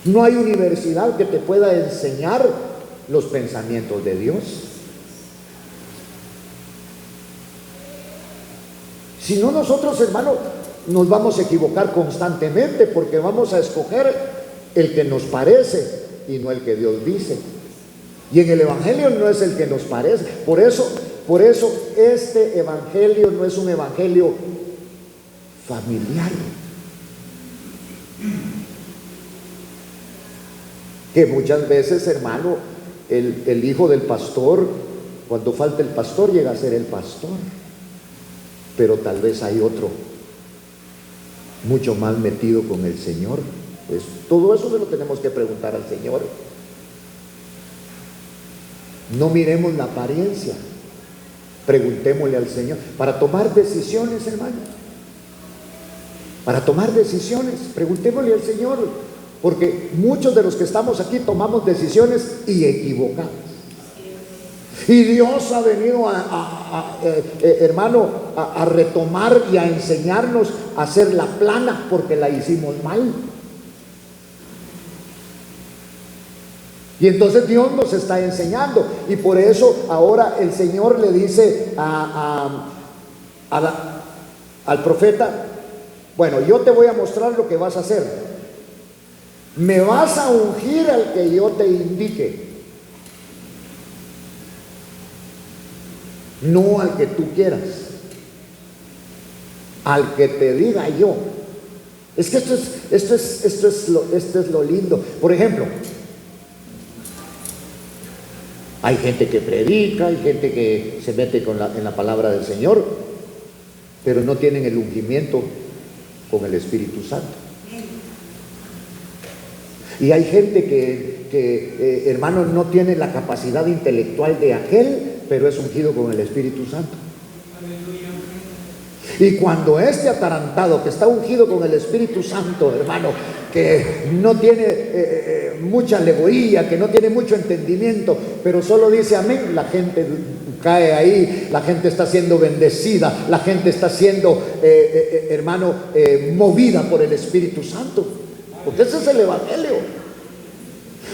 No hay universidad que te pueda enseñar los pensamientos de Dios. Si no, nosotros, hermano, nos vamos a equivocar constantemente, porque vamos a escoger el que nos parece y no el que Dios dice. Y en el evangelio no es el que nos parece. Por eso este evangelio no es un evangelio familiar, que muchas veces, hermano, el hijo del pastor, cuando falta el pastor, llega a ser el pastor, pero tal vez hay otro mucho más metido con el Señor. Pues todo eso se lo tenemos que preguntar al Señor. No miremos la apariencia, preguntémosle al Señor para tomar decisiones, hermano. Para tomar decisiones, preguntémosle al Señor, porque muchos de los que estamos aquí tomamos decisiones y equivocadas. Y Dios ha venido hermano, a retomar y a enseñarnos a hacer la plana, porque la hicimos mal. Y entonces Dios nos está enseñando, y por eso ahora el Señor le dice al profeta: bueno, yo te voy a mostrar lo que vas a hacer. Me vas a ungir al que yo te indique, no al que tú quieras, al que te diga yo. Es que esto es lo lindo. Por ejemplo, hay gente que predica, hay gente que se mete en la palabra del Señor, pero no tienen el ungimiento con el Espíritu Santo. Y hay gente que hermano, no tiene la capacidad intelectual de aquel, pero es ungido con el Espíritu Santo. Y cuando este atarantado que está ungido con el Espíritu Santo, hermano, que no tiene mucha alegoría, que no tiene mucho entendimiento, pero solo dice amén, la gente cae ahí, la gente está siendo bendecida, la gente está siendo, hermano, movida por el Espíritu Santo, porque ese es el evangelio.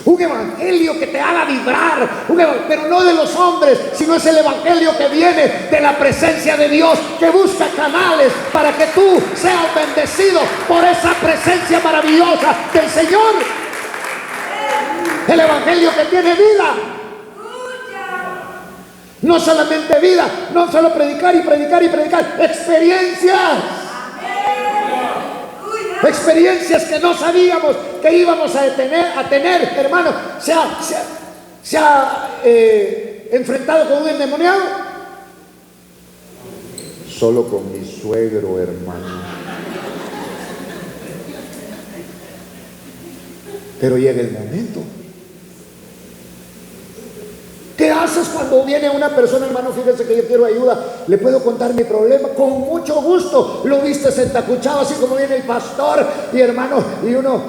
Un evangelio que te haga vibrar, pero no de los hombres, sino es el evangelio que viene de la presencia de Dios, que busca canales para que tú seas bendecido por esa presencia maravillosa del Señor. El evangelio que tiene vida, no solamente vida, no solo predicar y predicar y predicar, experiencias que no sabíamos que íbamos a tener, hermano. Se ha enfrentado con un endemoniado, solo con mi suegro, hermano. Pero llega el momento. ¿Qué haces cuando viene una persona, hermano? Fíjese que yo quiero ayuda, le puedo contar mi problema, con mucho gusto. Lo viste sentacuchado, así como viene el pastor, y hermano, y uno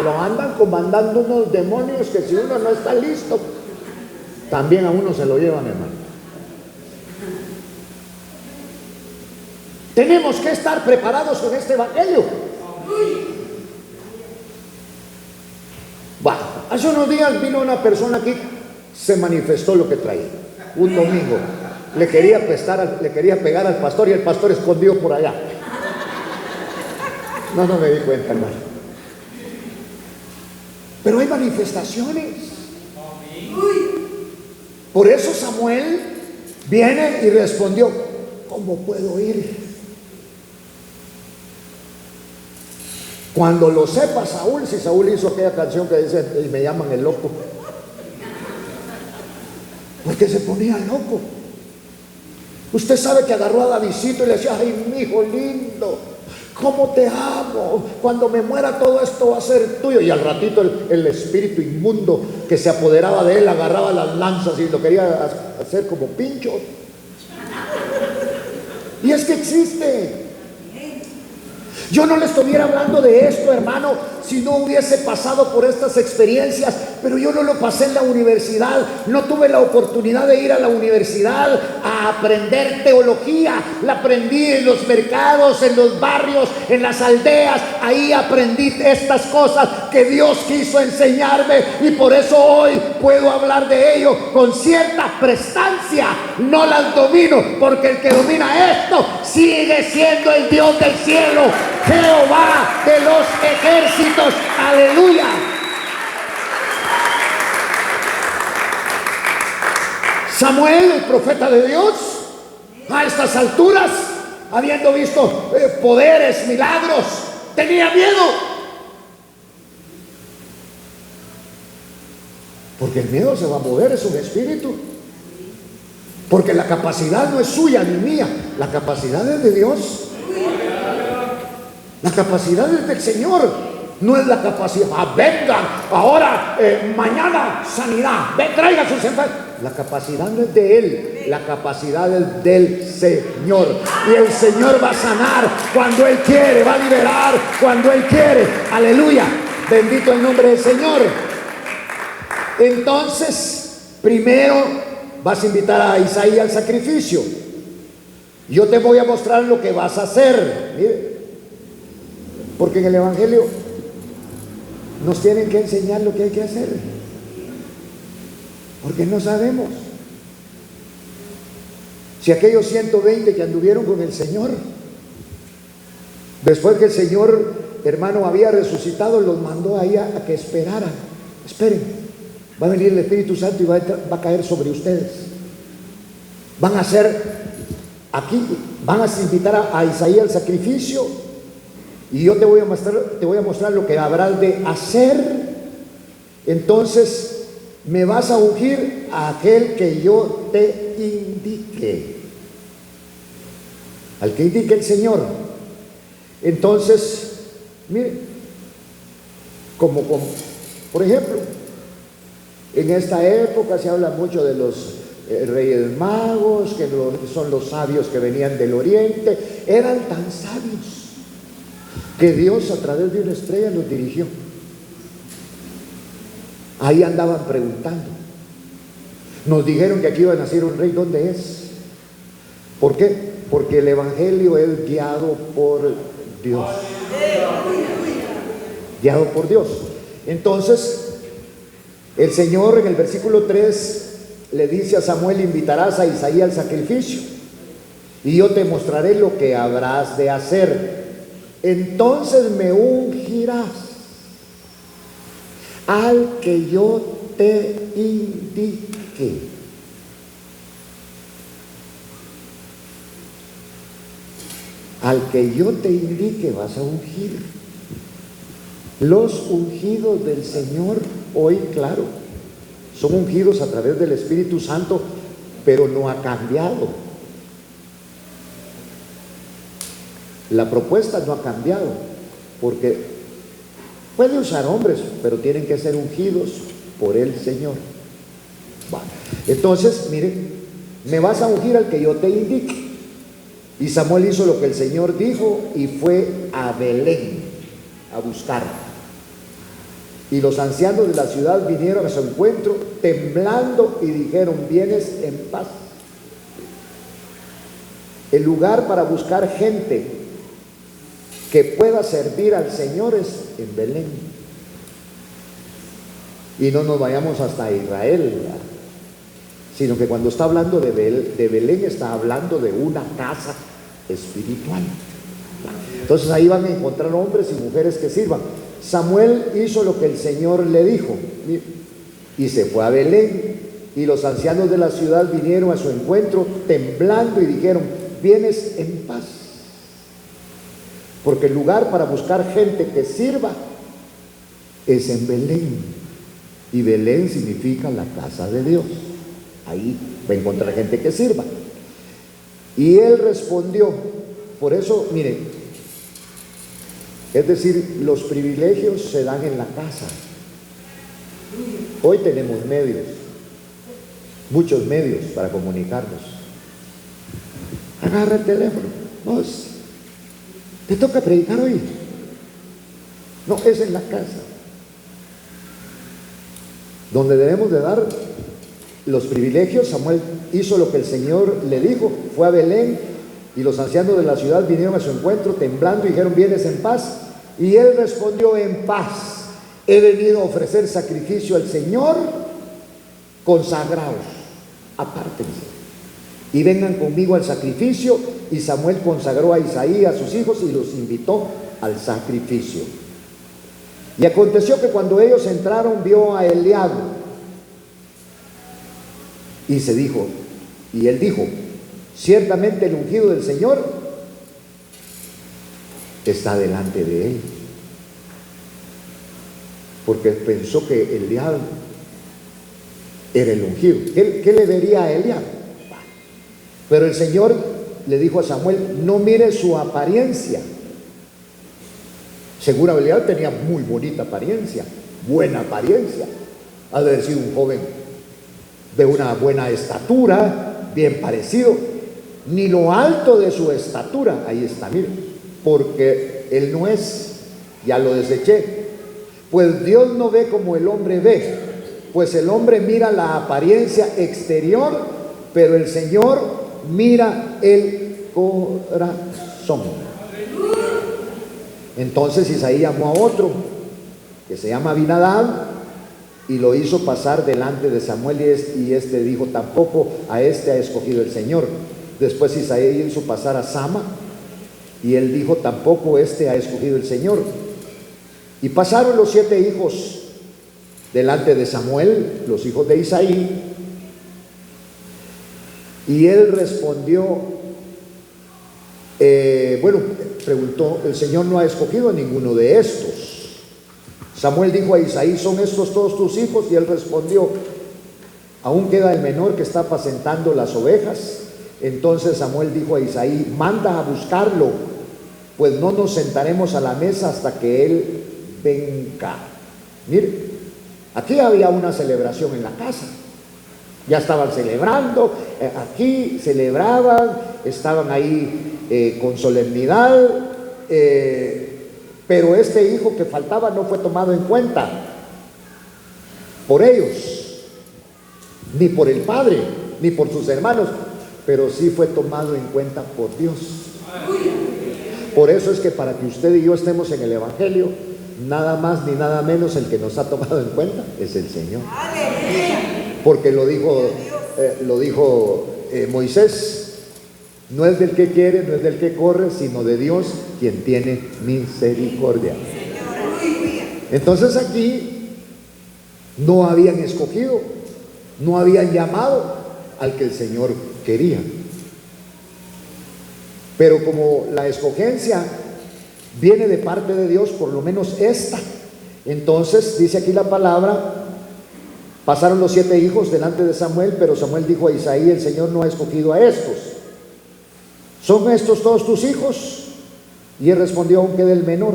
lo andan comandando unos demonios que si uno no está listo, también a uno se lo llevan, hermano. Tenemos que estar preparados con este evangelio. Bueno, hace unos días vino una persona aquí, se manifestó lo que traía. Un domingo le quería pegar al pastor, y el pastor escondido por allá. No me di cuenta, hermano. Pero hay manifestaciones. Por eso Samuel viene y respondió: ¿cómo puedo ir? Cuando lo sepa Saúl, si Saúl hizo aquella canción que dice: y me llaman el loco, porque se ponía loco. Usted sabe que agarró a Davidcito y le decía: ay, mi hijo lindo, cómo te amo, cuando me muera todo esto va a ser tuyo. Y al ratito el espíritu inmundo que se apoderaba de él agarraba las lanzas y lo quería hacer como pincho. Y es que existe. Yo no le estuviera hablando de esto, hermano, si no hubiese pasado por estas experiencias pero yo no lo pasé en la universidad, no tuve la oportunidad de ir a la universidad a aprender teología. La aprendí en los mercados, en los barrios, en las aldeas. Ahí aprendí estas cosas que Dios quiso enseñarme, y por eso hoy puedo hablar de ello con cierta prestancia. No las domino, porque el que domina esto sigue siendo el Dios del cielo, Jehová de los ejércitos. Aleluya. Samuel, el profeta de Dios, a estas alturas, habiendo visto poderes, milagros, tenía miedo. Porque el miedo se va a mover, es un espíritu. Porque la capacidad no es suya ni mía, la capacidad es de Dios. La capacidad es del Señor, no es la capacidad. Vengan, ahora, mañana sanidad, ven, traigan sus enfermos. La capacidad no es de Él, la capacidad es del Señor. Y el Señor va a sanar cuando Él quiere, va a liberar cuando Él quiere. Aleluya, bendito el nombre del Señor. Entonces, primero vas a invitar a Isaí al sacrificio. Yo te voy a mostrar lo que vas a hacer. Mire, porque en el Evangelio nos tienen que enseñar lo que hay que hacer, porque no sabemos. Si aquellos 120 que anduvieron con el Señor, después que el Señor, hermano, había resucitado, los mandó ahí a que esperaran. Esperen, va a venir el Espíritu Santo y va a caer sobre ustedes. Van a hacer aquí, van a invitar a Isaí al sacrificio, y yo te voy a mostrar lo que habrás de hacer. Entonces me vas a ungir a aquel que yo te indique, al que indique el Señor. Entonces, mire, como por ejemplo, en esta época se habla mucho de los reyes magos, que son los sabios que venían del oriente. Eran tan sabios que Dios a través de una estrella los dirigió. Ahí andaban preguntando. Nos dijeron que aquí iba a nacer un rey. ¿Dónde es? ¿Por qué? Porque el Evangelio es guiado por Dios. Guiado por Dios. Entonces, el Señor en el versículo 3 le dice a Samuel: invitarás a Isaí al sacrificio, y yo te mostraré lo que habrás de hacer. Entonces me ungirás al que yo te indique. Al que yo te indique vas a ungir. Los ungidos del Señor hoy, claro, son ungidos a través del Espíritu Santo, pero no ha cambiado. La propuesta no ha cambiado, porque puede usar hombres, pero tienen que ser ungidos por el Señor. Bueno, entonces, miren, me vas a ungir al que yo te indique. Y Samuel hizo lo que el Señor dijo y fue a Belén a buscar. Y los ancianos de la ciudad vinieron a su encuentro temblando y dijeron: vienes en paz. El lugar para buscar gente que pueda servir al Señor es en Belén. Y no nos vayamos hasta Israel, ¿verdad? Sino que cuando está hablando de Belén, está hablando de una casa espiritual. Entonces ahí van a encontrar hombres y mujeres que sirvan. Samuel hizo lo que el Señor le dijo y se fue a Belén, y los ancianos de la ciudad vinieron a su encuentro temblando y dijeron: vienes en paz. Porque el lugar para buscar gente que sirva es en Belén, y Belén significa la casa de Dios. Ahí va a encontrar gente que sirva. Y él respondió. Por eso, miren, es decir, los privilegios se dan en la casa. Hoy tenemos medios, muchos medios para comunicarnos. Agarra el teléfono. Vos, ¿te toca predicar hoy? No, es en la casa. donde debemos de dar los privilegios. Samuel hizo lo que el Señor le dijo, fue a Belén y los ancianos de la ciudad vinieron a su encuentro temblando y dijeron: ¿vienes en paz? Y él respondió: en paz, he venido a ofrecer sacrificio al Señor. Consagraos, apártense y vengan conmigo al sacrificio. Y Samuel consagró a Isaí, a sus hijos, y los invitó al sacrificio. Y aconteció que cuando ellos entraron, vio a Eliab, y él dijo: ciertamente el ungido del Señor está delante de él. Porque pensó que Eliab era el ungido. ¿Qué le vería a Eliab? Pero el Señor le dijo a Samuel: no mire su apariencia. Seguro Eliab tenía muy bonita apariencia, buena apariencia. Ha de haber sido un joven de una buena estatura, bien parecido. Ni lo alto de su estatura, ahí está, mire, porque él no es, ya lo deseché. Pues Dios no ve como el hombre ve, pues el hombre mira la apariencia exterior, pero el Señor mira el corazón. Entonces Isaí llamó a otro que se llama Abinadab y lo hizo pasar delante de Samuel, y este dijo: tampoco a este ha escogido el Señor. Después Isaí hizo pasar a Sama y él dijo: tampoco este ha escogido el Señor. Y pasaron los 7 hijos delante de Samuel, los hijos de Isaí, y él respondió, preguntó: el Señor no ha escogido a ninguno de estos. Samuel dijo a Isaí: ¿son estos todos tus hijos? Y él respondió: aún queda el menor que está apacentando las ovejas. Entonces Samuel dijo a Isaí: manda a buscarlo, pues no nos sentaremos a la mesa hasta que él venga. Mire, aquí había una celebración en la casa. Ya estaban celebrando, aquí celebraban, estaban ahí con solemnidad, pero este hijo que faltaba no fue tomado en cuenta por ellos, ni por el padre, ni por sus hermanos, pero sí fue tomado en cuenta por Dios. Por eso es que para que usted y yo estemos en el Evangelio, nada más ni nada menos el que nos ha tomado en cuenta es el Señor. Porque lo dijo Moisés: no es del que quiere, no es del que corre, sino de Dios, quien tiene misericordia. Entonces aquí no habían escogido, no habían llamado al que el Señor quería. Pero como la escogencia viene de parte de Dios, por lo menos esta, entonces dice aquí la palabra: pasaron los 7 hijos delante de Samuel, pero Samuel dijo a Isaí: el Señor no ha escogido a estos. ¿Son estos todos tus hijos? Y él respondió: aún queda el menor,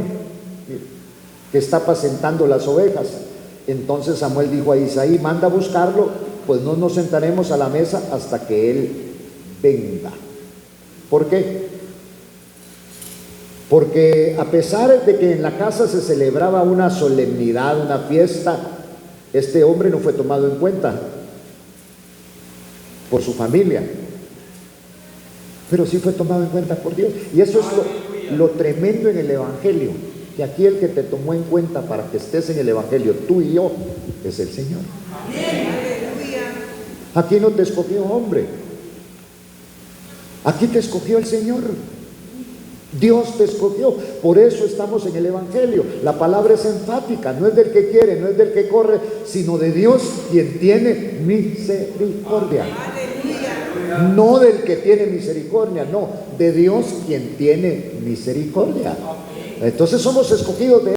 que está apacentando las ovejas. Entonces Samuel dijo a Isaí: manda a buscarlo, pues no nos sentaremos a la mesa hasta que él venga. ¿Por qué? Porque a pesar de que en la casa se celebraba una solemnidad, una fiesta, este hombre no fue tomado en cuenta por su familia, pero sí fue tomado en cuenta por Dios. Y eso es lo tremendo en el Evangelio, que aquí el que te tomó en cuenta para que estés en el Evangelio, tú y yo, es el Señor. Aquí no te escogió hombre, aquí te escogió el Señor. Dios te escogió, por eso estamos en el Evangelio. La palabra es enfática: no es del que quiere, no es del que corre, sino de Dios, quien tiene misericordia. No del que tiene misericordia, no, de Dios, quien tiene misericordia. Entonces somos escogidos de